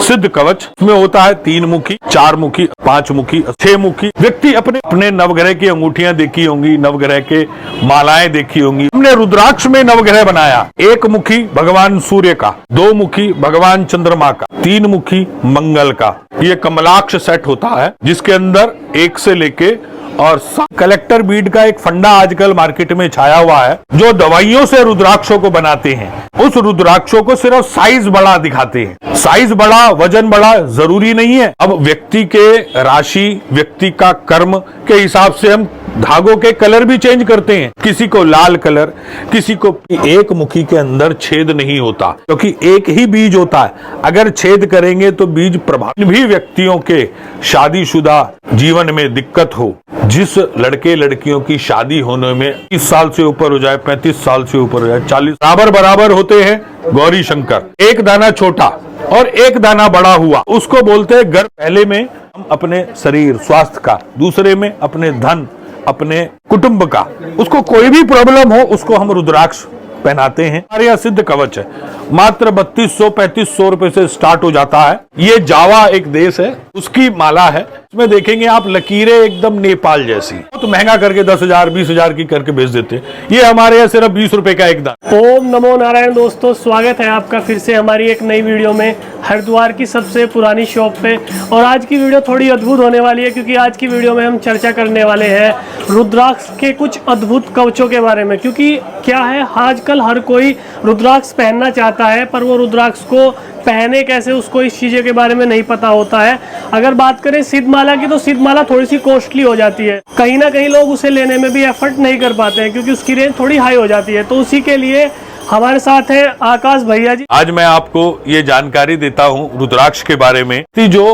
सिद्ध कवच में होता है 3 मुखी, 4 मुखी, 5 मुखी, 6 मुखी। व्यक्ति अपने नवग्रह की अंगूठियां देखी होंगी, नवग्रह के मालाएं देखी होंगी। हमने रुद्राक्ष में नवग्रह बनाया। 1 मुखी भगवान सूर्य का, 2 मुखी भगवान चंद्रमा का, 3 मुखी मंगल का। ये कमलाक्ष सेट होता है जिसके अंदर 1 से लेके और कलेक्टर बीड का एक फंडा आजकल मार्केट में छाया हुआ है, जो दवाइयों से रुद्राक्षों को बनाते हैं। उस रुद्राक्षों को सिर्फ साइज बड़ा दिखाते हैं। साइज बड़ा, वजन बड़ा जरूरी नहीं है। अब व्यक्ति के राशि, व्यक्ति का कर्म के हिसाब से हम धागों के कलर भी चेंज करते हैं। किसी को लाल कलर, किसी को। 1 मुखी के अंदर छेद नहीं होता क्योंकि एक ही बीज होता है। अगर छेद करेंगे तो बीज प्रभावित भी व्यक्तियों के शादीशुदा जीवन में दिक्कत हो, जिस लड़के लड़कियों की शादी होने में 30 साल से ऊपर हो जाए, 35 साल से ऊपर हो जाए, 40 बराबर होते हैं गौरी शंकर। 1 दाना छोटा और 1 दाना बड़ा हुआ, उसको बोलते हैं गर्भ। पहले में हम अपने शरीर स्वास्थ्य का, दूसरे में अपने धन, अपने कुटुंब का। उसको कोई भी प्रॉब्लम हो उसको हम रुद्राक्ष पहनाते हैं। हमारे यहाँ सिद्ध कवच है, मात्र 3200-3500 रुपए से स्टार्ट हो जाता है। ये जावा एक देश है, उसकी माला है। इसमें देखेंगे आप लकीरें एकदम नेपाल जैसी। बहुत महंगा करके 10,000 20,000 की करके बेच देते हैं। ये हमारे यहाँ सिर्फ 20 रुपए का एक दाना। ओम नमो नारायण। दोस्तों, स्वागत है आपका फिर से हमारी एक नई वीडियो में, हरिद्वार की सबसे पुरानी शॉप पे। और आज की वीडियो थोड़ी अद्भुत होने वाली है क्योंकि आज की वीडियो में हम चर्चा करने वाले हैं रुद्राक्ष के कुछ अद्भुत कवचों के बारे में। क्योंकि क्या है, आजकल हर कोई रुद्राक्ष पहनना चाहता है, पर वो रुद्राक्ष को पहने कैसे, उसको इस चीज़ों के बारे में नहीं पता होता है। अगर बात करें सिद्ध माला की, तो सिद्ध माला थोड़ी सी कॉस्टली हो जाती है। कहीं ना कहीं लोग उसे लेने में भी एफर्ट नहीं कर पाते हैं क्योंकि उसकी रेंज थोड़ी हाई हो जाती है। तो उसी के लिए हमारे साथ है आकाश भैया जी। आज मैं आपको ये जानकारी देता हूँ रुद्राक्ष के बारे में कि जो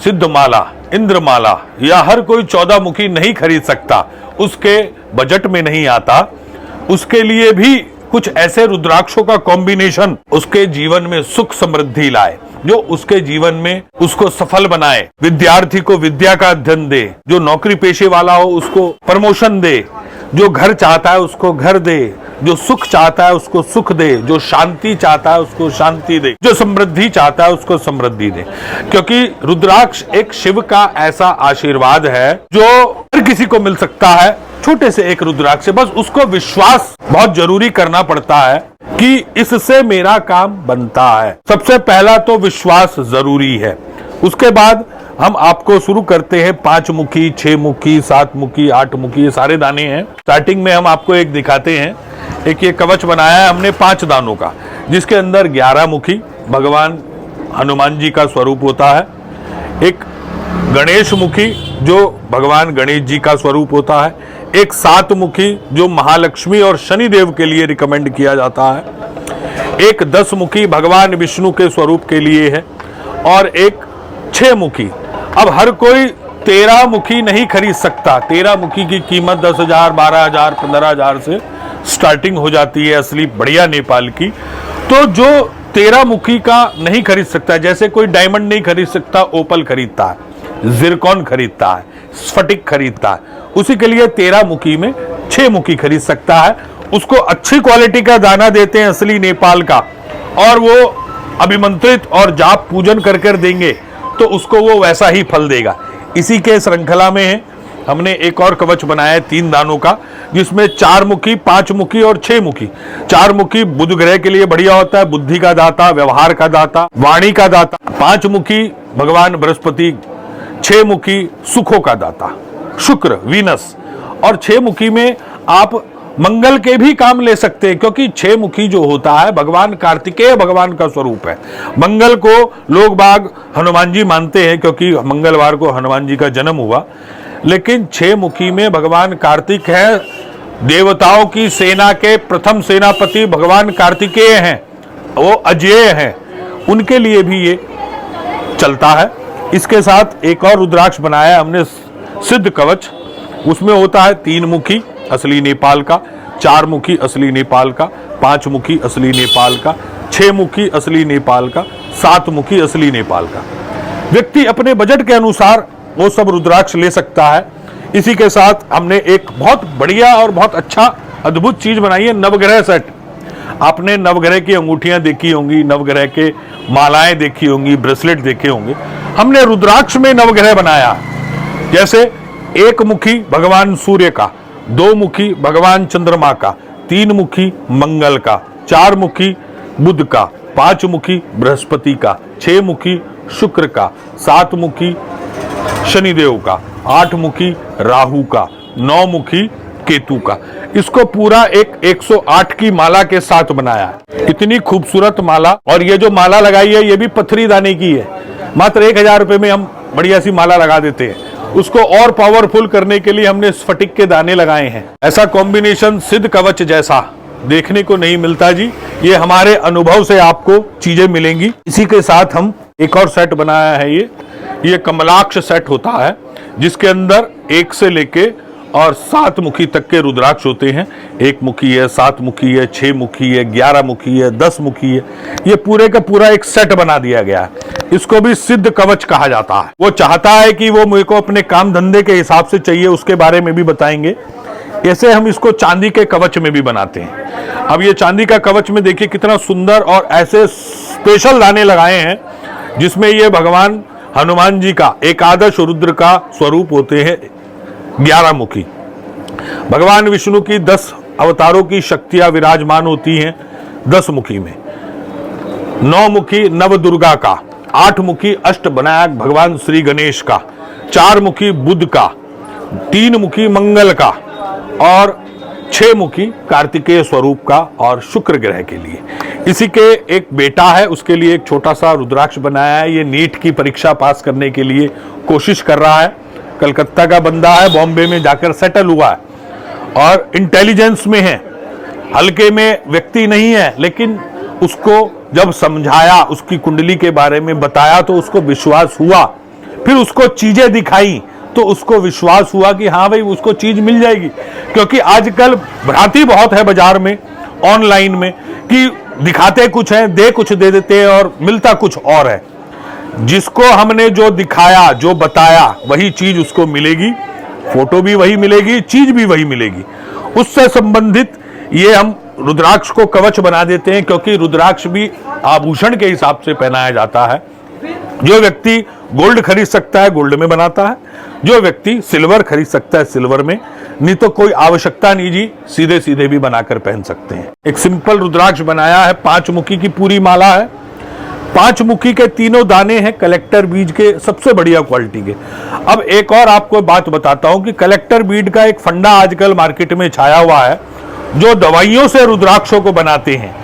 सिद्ध माला, इंद्र माला या हर कोई 14 मुखी नहीं खरीद सकता, उसके बजट में नहीं आता। उसके लिए भी कुछ ऐसे रुद्राक्षों का कॉम्बिनेशन उसके जीवन में सुख समृद्धि लाए, जो उसके जीवन में उसको सफल बनाए। विद्यार्थी को विद्या का अध्ययन दे, जो नौकरी पेशे वाला हो उसको प्रमोशन दे, जो घर चाहता है उसको घर दे, जो सुख चाहता है उसको सुख दे, जो शांति चाहता है उसको शांति दे, जो समृद्धि चाहता है उसको समृद्धि दे। क्योंकि रुद्राक्ष एक शिव का ऐसा आशीर्वाद है जो हर किसी को मिल सकता है। छोटे से एक रुद्राक्ष से बस उसको विश्वास बहुत जरूरी करना पड़ता है कि इससे मेरा काम बनता है। सबसे पहला तो विश्वास जरूरी है। उसके बाद हम आपको शुरू करते हैं 5 मुखी, 6 मुखी, 7 मुखी, 8 मुखी, ये सारे दाने हैं। स्टार्टिंग में हम आपको एक दिखाते हैं। एक ये कवच बनाया है हमने 5 दानों का, जिसके अंदर 11 मुखी भगवान हनुमान जी का स्वरूप होता है। एक गणेश मुखी जो भगवान गणेश जी का स्वरूप होता है। एक 7 मुखी जो महालक्ष्मी और शनिदेव के लिए रिकमेंड किया जाता है। एक 10 मुखी भगवान विष्णु के स्वरूप के लिए है। और एक 6 मुखी। अब हर कोई 13 मुखी नहीं खरीद सकता। 13 मुखी की कीमत 10,000, 12,000, 15,000 से स्टार्टिंग हो जाती है, असली बढ़िया नेपाल की। तो जो 13 मुखी का नहीं खरीद सकता, जैसे कोई डायमंड नहीं खरीद सकता, ओपल खरीदता है, जिरकॉन खरीदता है, स्फटिक खरीदता है, उसी के लिए 13 मुखी में 6 मुखी खरीद सकता है। उसको अच्छी क्वालिटी का दाना देते हैं, असली नेपाल का, और वो अभिमंत्रित और जाप पूजन कर कर देंगे तो उसको वो वैसा ही फल देगा। इसी के श्रृंखला में है हमने एक और कवच बनाया है 3 दानों का, जिसमें 4 मुखी, 5 मुखी और 6 मुखी। 4 मुखी बुध ग्रह के लिए बढ़िया होता है, बुद्धि का दाता, व्यवहार का दाता, वाणी का दाता। 5 मुखी भगवान बृहस्पति, 6 मुखी सुखों का दाता शुक्र, वीनस। और 6 मुखी में आप मंगल के भी काम ले सकते हैं, क्योंकि 6 मुखी जो होता है भगवान कार्तिकेय भगवान का स्वरूप है। मंगल को लोग बाग हनुमान जी मानते हैं क्योंकि मंगलवार को हनुमान जी का जन्म हुआ, लेकिन 6 मुखी में भगवान कार्तिक है। देवताओं की सेना के प्रथम सेनापति भगवान कार्तिकेय हैं, वो अजेय हैं, उनके लिए भी ये चलता है। इसके साथ एक और रुद्राक्ष बनाया हमने सिद्ध कवच। उसमें होता है 3 मुखी असली नेपाल का, 4 मुखी असली नेपाल का, 5 मुखी असली नेपाल का, 6 मुखी असली नेपाल का, 7 मुखी असली नेपाल का। व्यक्ति अपने बजट के अनुसार वो सब रुद्राक्ष ले सकता है। इसी के साथ हमने एक बहुत बढ़िया और बहुत अच्छा अद्भुत चीज बनाई है, नवग्रह सेट। आपने नवग्रह की अंगूठियां देखी होंगी, नवग्रह के मालाएं देखी होंगी, ब्रेसलेट देखे होंगे। हमने रुद्राक्ष में नवग्रह बनाया, जैसे एक मुखी भगवान सूर्य का, दो मुखी भगवान चंद्रमा का, तीन मुखी मंगल का, चार मुखी बुध का, पांच मुखी बृहस्पति का, छह मुखी शुक्र का, सात मुखी शनिदेव का, आठ मुखी राहु का, नौ मुखी केतु का। इसको पूरा एक 108 की माला के साथ बनाया है। इतनी खूबसूरत माला, और ये जो माला लगाई है ये भी पत्थरी दाने की है। मात्र 1000 रुपए में हम बढ़िया सी माला लगा देते हैं। उसको और पावरफुल करने के लिए हमने स्फटिक के दाने लगाए हैं। ऐसा कॉम्बिनेशन सिद्ध कवच जैसा देखने को नहीं मिलता जी। ये हमारे अनुभव से आपको चीजें मिलेंगी। इसी के साथ हम एक और सेट बनाया है। ये कमलाक्ष सेट होता है, जिसके अंदर 1 से लेके और 7 मुखी तक के रुद्राक्ष होते हैं। 1 मुखी है, 7 मुखी है, 6 मुखी है, 11 मुखी है, 10 मुखी है। ये पूरे का पूरा एक सेट बना दिया गया है। इसको भी सिद्ध कवच कहा जाता है। वो चाहता है कि वो मेरे को अपने काम धंधे के हिसाब से चाहिए, उसके बारे में भी बताएंगे। ऐसे हम इसको चांदी के कवच में भी बनाते हैं। अब ये चांदी का कवच में देखिए कितना सुंदर, और ऐसे स्पेशल दाने लगाए हैं जिसमें ये भगवान हनुमान जी का एकादश रुद्र का स्वरूप होते हैं। 11 मुखी भगवान विष्णु की 10 अवतारों की शक्तियां विराजमान होती हैं 10 मुखी में। 9 मुखी नव दुर्गा का, 8 मुखी अष्टविनायक भगवान श्री गणेश का, 4 मुखी बुध का, 3 मुखी मंगल का, और 6 मुखी कार्तिकेय स्वरूप का और शुक्र ग्रह के लिए। इसी के एक बेटा है, उसके लिए एक छोटा सा रुद्राक्ष बनाया है। ये नीट की परीक्षा पास करने के लिए कोशिश कर रहा है। कलकत्ता का बंदा है, बॉम्बे में जाकर सेटल हुआ है और इंटेलिजेंस में है, हल्के में व्यक्ति नहीं है। लेकिन उसको जब समझाया, उसकी कुंडली के बारे में बताया तो उसको विश्वास हुआ। फिर उसको चीजें दिखाई तो उसको विश्वास हुआ कि हाँ भाई उसको चीज मिल जाएगी। क्योंकि आजकल भ्रांति बहुत है बाजार में, ऑनलाइन में, कि दिखाते कुछ है, दे कुछ दे देते हैं और मिलता कुछ और है। जिसको हमने जो दिखाया, जो बताया, वही चीज उसको मिलेगी। फोटो भी वही मिलेगी, चीज भी वही मिलेगी। उससे संबंधित ये हम रुद्राक्ष को कवच बना देते हैं, क्योंकि रुद्राक्ष भी आभूषण के हिसाब से पहनाया जाता है। जो व्यक्ति गोल्ड खरीद सकता है गोल्ड में बनाता है, जो व्यक्ति सिल्वर खरीद सकता है सिल्वर में, नहीं तो कोई आवश्यकता नहीं जी, सीधे सीधे भी बनाकर पहन सकते हैं। एक सिंपल रुद्राक्ष बनाया है, 5 मुखी की पूरी माला है। 5 मुखी के तीनों दाने हैं कलेक्टर बीज के, सबसे बढ़िया क्वालिटी के। अब एक और आपको बात बताता हूं कि कलेक्टर बीज का एक फंडा आजकल मार्केट में छाया हुआ है। जो दवाइयों से रुद्राक्षों को बनाते हैं,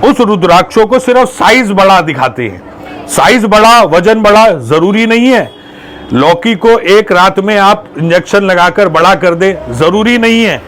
उस रुद्राक्षों को सिर्फ साइज बड़ा दिखाते हैं। साइज बड़ा, वजन बड़ा जरूरी नहीं है। लौकी को एक रात में आप इंजेक्शन लगाकर बड़ा कर दे, जरूरी नहीं है।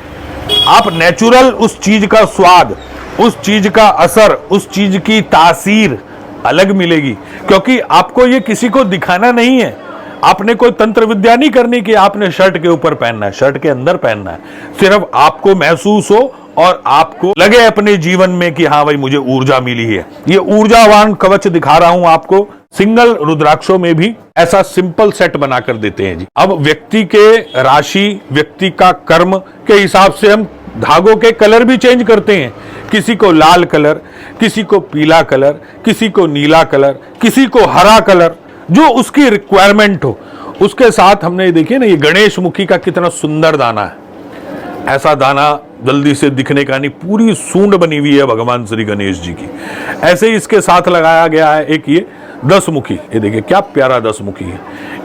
आप नेचुरल उस चीज का स्वाद, उस चीज का असर, उस चीज की तासीर अलग मिलेगी। क्योंकि आपको ये किसी को दिखाना नहीं है। आपने कोई तंत्र विद्या नहीं करनी कि आपने शर्ट के ऊपर पहनना है, शर्ट के अंदर पहनना है। सिर्फ आपको महसूस हो और आपको लगे अपने जीवन में कि हाँ भाई मुझे ऊर्जा मिली है। ये ऊर्जावान कवच दिखा रहा हूं आपको। सिंगल रुद्राक्षों में भी ऐसा सिंपल सेट बनाकर देते हैं जी। अब व्यक्ति के राशि, व्यक्ति का कर्म के हिसाब से हम धागों के कलर भी चेंज करते हैं। किसी को लाल कलर, किसी को पीला कलर, किसी को नीला कलर, किसी को हरा कलर, जो उसकी रिक्वायरमेंट हो। उसके साथ हमने देखिए ना, ये गणेश मुखी का कितना सुंदर दाना है। ऐसा दाना जल्दी से दिखने का नहीं, पूरी सूंड बनी हुई है भगवान श्री गणेश जी की। ऐसे ही इसके साथ लगाया गया है एक ये 10 मुखी, ये देखिए क्या प्यारा 10 मुखी है।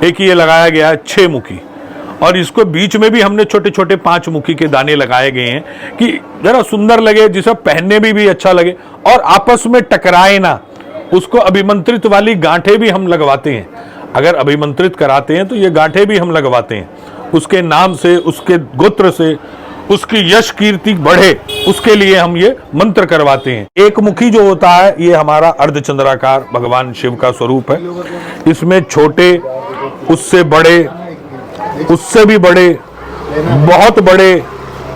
एक ये लगाया गया है 6 मुखी, और इसको बीच में भी हमने छोटे छोटे 5 मुखी के दाने लगाए गए हैं कि जरा सुंदर लगे, जिसे पहनने में भी अच्छा लगे और आपस में टकराए ना। उसको अभिमंत्रित वाली गांठें भी हम लगवाते हैं। अगर अभिमंत्रित कराते हैं तो ये गांठें भी हम लगवाते हैं। उसके नाम से, उसके गोत्र से उसकी यश कीर्ति बढ़े, उसके लिए हम ये मंत्र करवाते हैं। एक मुखी जो होता है ये हमारा अर्धचंद्राकार भगवान शिव का स्वरूप है। इसमें छोटे, उससे बड़े, उससे भी बड़े, बहुत बड़े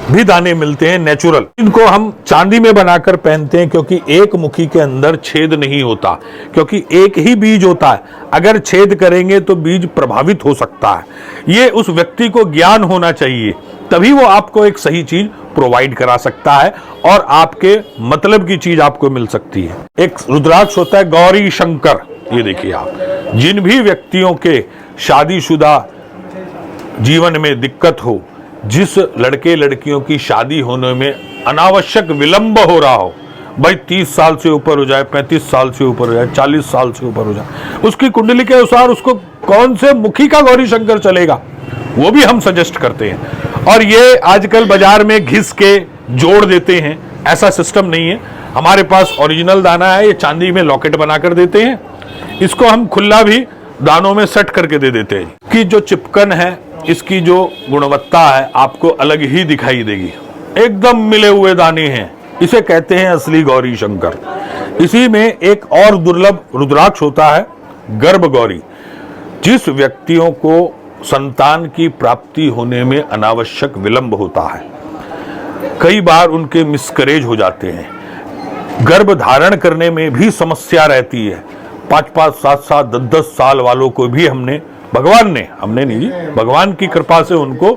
भी दाने मिलते हैं नेचुरल। इनको हम चांदी में बनाकर पहनते हैं, क्योंकि एक मुखी के अंदर छेद नहीं होता, क्योंकि एक ही बीज होता है। अगर छेद करेंगे तो बीज प्रभावित हो सकता है। ये उस व्यक्ति को ज्ञान होना चाहिए, तभी वो आपको एक सही चीज प्रोवाइड करा सकता है और आपके मतलब की चीज आपको मिल सकती है। एक रुद्राक्ष होता है गौरी शंकर। ये देखिए आप, जिन भी व्यक्तियों के शादीशुदा जीवन में दिक्कत हो, जिस लड़के लड़कियों की शादी होने में अनावश्यक विलंब हो रहा हो, भाई 30 साल से ऊपर हो जाए, 35 साल से ऊपर हो जाए, 40 साल से ऊपर हो जाए, उसकी कुंडली के अनुसार उसको कौन से मुखी का गौरी शंकर चलेगा वो भी हम सजेस्ट करते हैं। और ये आजकल बाजार में घिस के जोड़ देते हैं, ऐसा सिस्टम नहीं है। हमारे पास ओरिजिनल दाना है, ये चांदी में लॉकेट बनाकर देते हैं, इसको हम खुला भी दानों में सेट करके दे देते हैं कि जो चिपकन है, इसकी जो गुणवत्ता है आपको अलग ही दिखाई देगी, एकदम मिले हुए दाने हैं। इसे कहते हैं असली गौरी शंकर। इसी में एक और दुर्लभ रुद्राक्ष होता है गर्भ गौरी। जिस व्यक्तियों को संतान की प्राप्ति होने में अनावश्यक विलंब होता है, कई बार उनके मिसकरेज हो जाते हैं, गर्भ धारण करने में भी समस्या रहती है, 5-5, 7-7, 10-10 साल वालों को भी हमने नहीं, भगवान की कृपा से उनको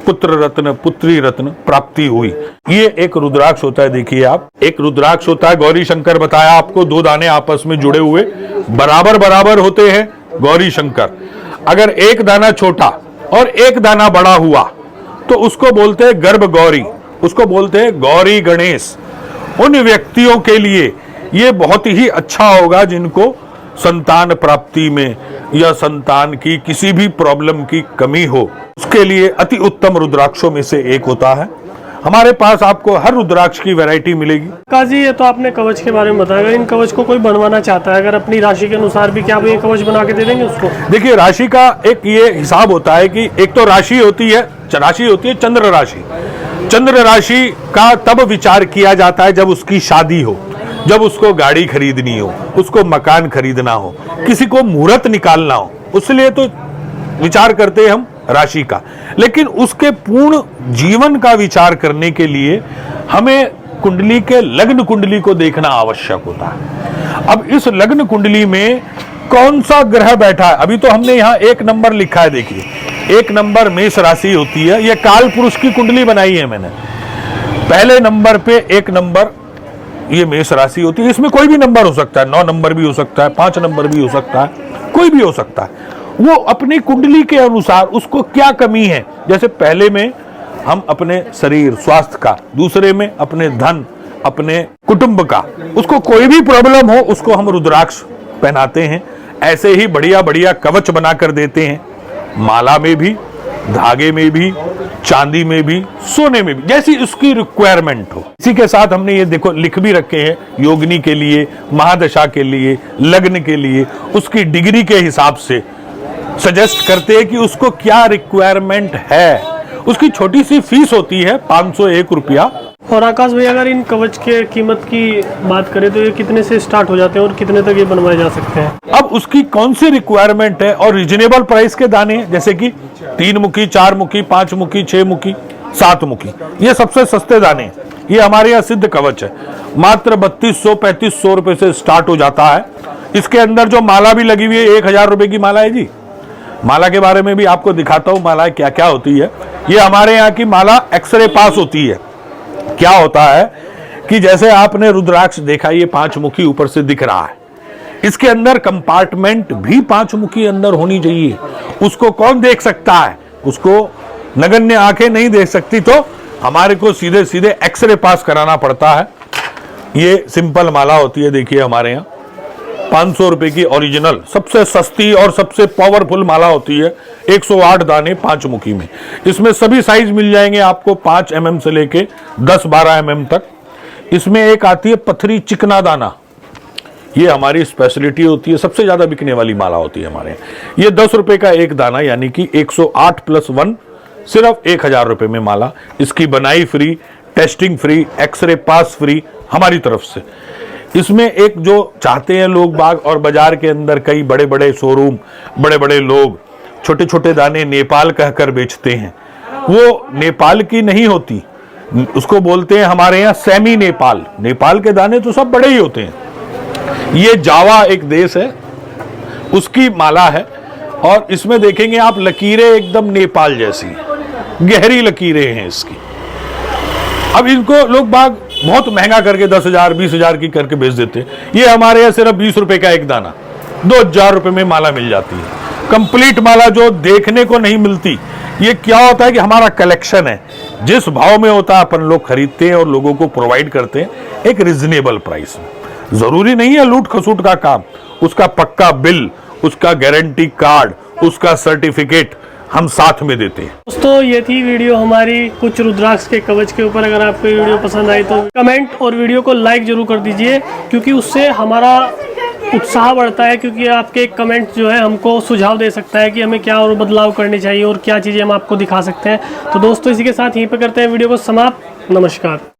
पुत्र रत्न पुत्री रत्न प्राप्ति हुई। ये एक रुद्राक्ष होता है। देखिए आप, एक रुद्राक्ष होता है गौरी शंकर, बताया आपको, 2 दाने आपस में जुड़े हुए बराबर बराबर होते हैं गौरी शंकर। अगर एक दाना छोटा और एक दाना बड़ा हुआ तो उसको बोलते हैं गर्भ गौरी, उसको बोलते हैं गौरी गणेश। उन व्यक्तियों के लिए ये बहुत ही अच्छा होगा जिनको संतान प्राप्ति में या संतान की किसी भी प्रॉब्लम की कमी हो, उसके लिए अति उत्तम रुद्राक्षों में से एक होता है। हमारे पास आपको हर रुद्राक्ष की वैरायटी मिलेगी। काजी, ये तो आपने कवच के बारे में बताया, इन कवच को कोई बनवाना चाहता है अगर अपनी राशि के अनुसार भी, क्या आप ये कवच बना के दे देंगे उसको? देखिए, राशि का एक ये हिसाब होता है कि एक तो राशि होती है चंद्र राशि। चंद्र राशि का तब विचार किया जाता है जब उसकी शादी हो, जब उसको गाड़ी खरीदनी हो, उसको मकान खरीदना हो, किसी को मुहूर्त निकालना हो, उसलिए तो विचार करते हैं हम राशि का। लेकिन उसके पूर्ण जीवन का विचार करने के लिए हमें कुंडली के लग्न कुंडली को देखना आवश्यक होता है। अब इस लग्न कुंडली में कौन सा ग्रह बैठा है, अभी तो हमने यहाँ 1 नंबर लिखा है। देखिए, 1 नंबर मेष राशि होती है, यह काल पुरुष की कुंडली बनाई है मैंने। पहले नंबर पे 1 नंबर ये मेष राशि होती है। इसमें कोई भी नंबर हो सकता है, 9 नंबर भी हो सकता है, 5 नंबर भी हो सकता है, कोई भी हो सकता है। वो अपनी कुंडली के अनुसार उसको क्या कमी है, जैसे पहले में हम अपने शरीर स्वास्थ्य का, दूसरे में अपने धन, अपने कुटुंब का, उसको कोई भी प्रॉब्लम हो उसको हम रुद्राक्ष पहनाते हैं। ऐसे ही बढ़िया बढ़िया कवच बनाकर देते हैं, माला में भी, धागे में भी, चांदी में भी, सोने में भी, जैसी उसकी रिक्वायरमेंट हो। इसी के साथ हमने ये देखो लिख भी रखे हैं, योगिनी के लिए, महादशा के लिए, लग्न के लिए, उसकी डिग्री के हिसाब से सजेस्ट करते हैं कि उसको क्या रिक्वायरमेंट है। उसकी छोटी सी फीस होती है 501 रुपया। और आकाश भाई, अगर इन कवच के कीमत की बात करें तो ये कितने से स्टार्ट हो जाते हैं और कितने तक ये बनवाए जा सकते हैं? अब उसकी कौन सी रिक्वायरमेंट है और रीजनेबल प्राइस के दाने, जैसे कि 3 मुखी, 4 मुखी, 5 मुखी, 6 मुखी, 7 मुखी, ये सबसे सस्ते दाने। ये हमारे यहाँ सिद्ध कवच है, मात्र 3200-3500 रुपए से स्टार्ट हो जाता है। इसके अंदर जो माला भी लगी हुई है 1000 रुपए की माला है जी। माला के बारे में भी आपको दिखाता हूं, माला क्या क्या होती है। ये हमारे यहाँ की माला एक्सरे पास होती है। क्या होता है कि जैसे आपने रुद्राक्ष देखा, ये 5 मुखी ऊपर से दिख रहा है, इसके अंदर कंपार्टमेंट भी 5 मुखी अंदर होनी चाहिए। उसको कौन देख सकता है, उसको नगण्य आंखें नहीं देख सकती, तो हमारे को सीधे सीधे एक्सरे पास कराना पड़ता है। ये सिंपल माला होती है, देखिए हमारे यहाँ 500 रुपए की ओरिजिनल सबसे सस्ती और सबसे पावरफुल माला होती है। 108 दाने 5 मुखी में। इसमें सभी साइज मिल जाएंगे आपको, 5 mm से लेके 10-12 mm तक। इसमें एक आती है पथरी चिकना दाना, ये हमारी स्पेशलिटी होती है, सबसे ज्यादा बिकने वाली माला होती है हमारे यहाँ। ये 10 रुपए का एक दाना, यानी कि 108 + 1 सिर्फ 1000 रुपए में माला। इसकी बनाई फ्री, टेस्टिंग फ्री, एक्सरे पास फ्री हमारी तरफ से। इसमें एक जो चाहते हैं लोग बाग, और बाजार के अंदर कई बड़े बड़े शोरूम, बड़े बड़े लोग छोटे छोटे दाने नेपाल कहकर बेचते हैं, वो नेपाल की नहीं होती, उसको बोलते हैं हमारे यहाँ सेमी नेपाल। नेपाल के दाने तो सब बड़े ही होते हैं। ये जावा एक देश है, उसकी माला है, और इसमें देखेंगे आप लकीरें एकदम नेपाल जैसी, गहरी लकीरें हैं इसकी। अब इनको लोग बाग बहुत महंगा करके 10,000 20,000 की करके बेच देते हैं। ये हमारे यहाँ सिर्फ 20 रुपए का एक दाना 2,000 रुपए में माला मिल जाती है। कंप्लीट माला जो देखने को नहीं मिलती। ये क्या होता है कि हमारा कलेक्शन है, जिस भाव में होता है अपन लोग खरीदते हैं और लोगों को प्रोवाइड करते हैं एक रिजनेबल प्राइस में। जरूरी नहीं है लूट खसूट का काम, उसका पक्का बिल, उसका गारंटी कार्ड, उसका सर्टिफिकेट हम साथ में देते हैं। दोस्तों ये थी वीडियो हमारी कुछ रुद्राक्ष के कवच के ऊपर। अगर आपको ये वीडियो पसंद आई तो कमेंट और वीडियो को लाइक जरूर कर दीजिए, क्योंकि उससे हमारा उत्साह बढ़ता है। क्योंकि आपके एक कमेंट जो है हमको सुझाव दे सकता है कि हमें क्या और बदलाव करने चाहिए और क्या चीज़ें हम आपको दिखा सकते हैं। तो दोस्तों इसी के साथ यहीं पर करते हैं वीडियो को समाप्त। नमस्कार।